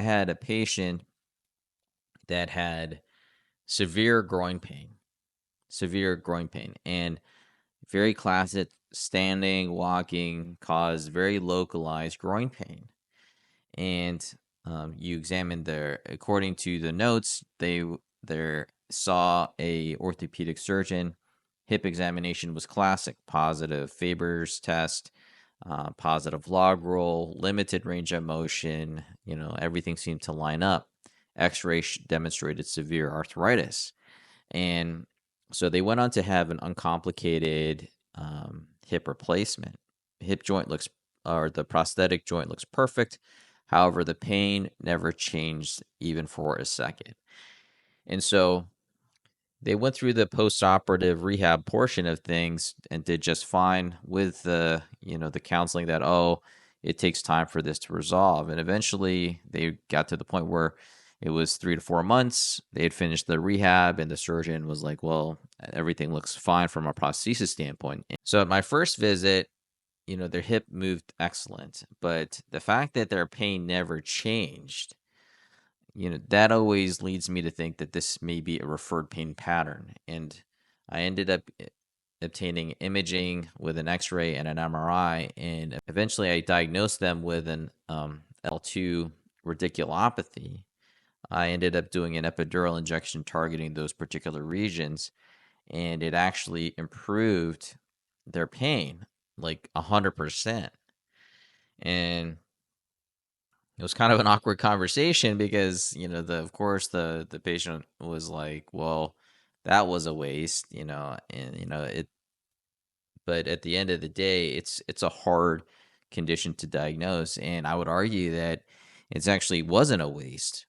I had a patient that had severe groin pain, and very classic standing, walking caused very localized groin pain. And you examined according to the notes, they saw a orthopedic surgeon. Hip examination was classic, positive Faber's test, positive log roll, limited range of motion. Everything seemed to line up. X-ray demonstrated severe arthritis, and so they went on to have an uncomplicated hip replacement. Hip joint looks, or the prosthetic joint looks perfect. However, the pain never changed even for a second. And so they went through the post-operative rehab portion of things and did just fine with the counseling that, it takes time for this to resolve. And eventually they got to the point where it was 3 to 4 months. They had finished the rehab and the surgeon was like, well, everything looks fine from a prosthesis standpoint. So at my first visit, their hip moved excellent, but the fact that their pain never changed, that always leads me to think that this may be a referred pain pattern. And I ended up obtaining imaging with an X-ray and an MRI, and eventually I diagnosed them with an L2 radiculopathy. I ended up doing an epidural injection targeting those particular regions, and it actually improved their pain like 100%. And it was kind of an awkward conversation because, of course the patient was like, well, that was a waste, and but at the end of the day, it's a hard condition to diagnose, and I would argue that it's actually wasn't a waste.